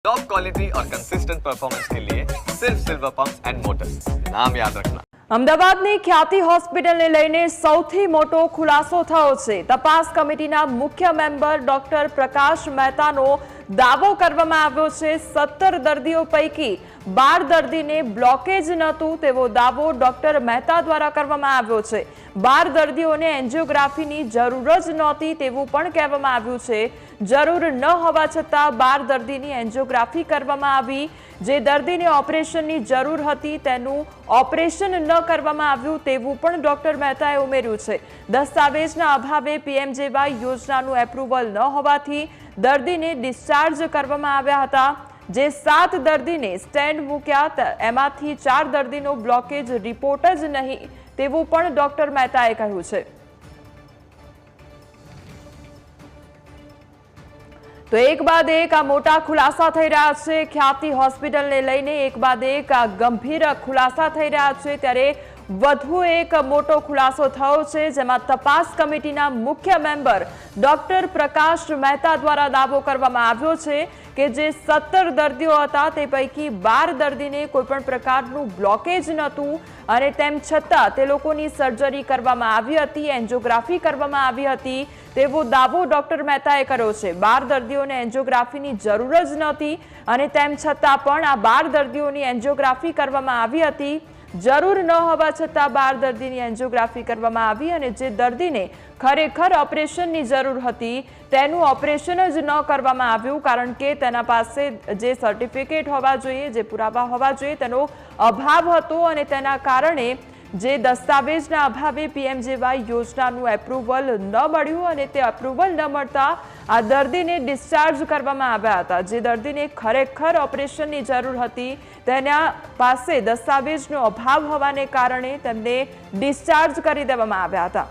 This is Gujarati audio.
टॉप क्वालिटी और कंसिस्टेंट परफॉर्मेंस के लिए सिर्फ सिल्वर पंप्स एंड मोटर्स, नाम याद रखना। અમદાવાદની ખ્યાતિ હોસ્પિટલને લઈને સૌથી મોટો ખુલાસો થયો છે। તપાસ કમિટીના મુખ્ય મેમ્બર ડોક્ટર પ્રકાશ મહેતાનો દાવો કરવામાં આવ્યો છે। 17 દર્દીઓ પૈકી 12 દર્દીને બ્લોકેજ નહોતું તેવો દાવો ડોક્ટર મહેતા દ્વારા કરવામાં આવ્યો છે। 12 દર્દીઓને એન્જિયોગ્રાફીની જરૂર જ નહોતી તેવું પણ કહેવામાં આવ્યું છે। જરૂર ન હોવા છતાં 12 દર્દીની એન્જિયોગ્રાફી કરવામાં આવી। જે દર્દીને ઓપરેશનની જરૂર હતી તેનું ઓપરેશન ન કરવામાં આવ્યું તેવું પણ ડોક્ટર મહેતાએ ઉમેર્યું છે। દસ્તાવેજના અભાવે પીએમજેવાય યોજનાનું એપ્રુવલ ન હોવાથી દર્દીને ડિસ્ચાર્જ કરવામાં આવ્યા હતા। જે 7 દર્દીને સ્ટેન્ડ મૂક્યા એમાંથી 4 દર્દીનો બ્લોકેજ રિપોર્ટ જ નહીં તેવું પણ ડોક્ટર મહેતાએ કહ્યું છે। તો એક બાદ એક આ મોટા ખુલાસા થઈ રહ્યા છે। ખ્યાતિ હોસ્પિટલને લઈને એક બાદ એક આ ગંભીર ખુલાસા થઈ રહ્યા છે। ત્યારે વધુ એક મોટો ખુલાસો થયો છે જેમાં તપાસ કમિટીના મુખ્ય મેમ્બર ડોક્ટર પ્રકાશ મહેતા દ્વારા દાવો કરવામાં આવ્યો છે કે જે 17 દર્દીઓ હતા તે પૈકી 12 દર્દીને કોઈપણ પ્રકારનું બ્લોકેજ નહોતું અને તેમ છતાં તે લોકોની સર્જરી કરવામાં આવી હતી, એન્જિયોગ્રાફી કરવામાં આવી હતી તેવો દાવો ડોક્ટર મહેતાએ કર્યો છે। 12 દર્દીઓને એન્જિયોગ્રાફીની જરૂર જ નહોતી અને તેમ છતાં પણ આ 12 દર્દીઓની એન્જિયોગ્રાફી કરવામાં આવી હતી। જરૂર ન હોવા છતાં 12 દર્દીની એન્જિયોગ્રાફી કરવામાં આવી અને જે દર્દીને ખરેખર ઓપરેશનની જરૂર હતી તેનું ઓપરેશન જ ન કરવામાં આવ્યું કારણ કે તેના પાસે જે સર્ટિફિકેટ હોવા જોઈએ, જે પુરાવા હોવા જોઈએ તેનો અભાવ હતો અને તેના કારણે જે દસ્તાવેજના અભાવે પીએમજેવાય યોજનાનું એપ્રુવલ ન મળ્યું અને તે એપ્રુવલ ન મળતા આ દર્દીને ડિસ્ચાર્જ કરવામાં આવ્યા હતા। જે દર્દીને ખરેખર ઓપરેશનની જરૂર હતી તેના પાસે દસ્તાવેજનો અભાવ હોવાને કારણે તેમને ડિસ્ચાર્જ કરી દેવામાં આવ્યા હતા।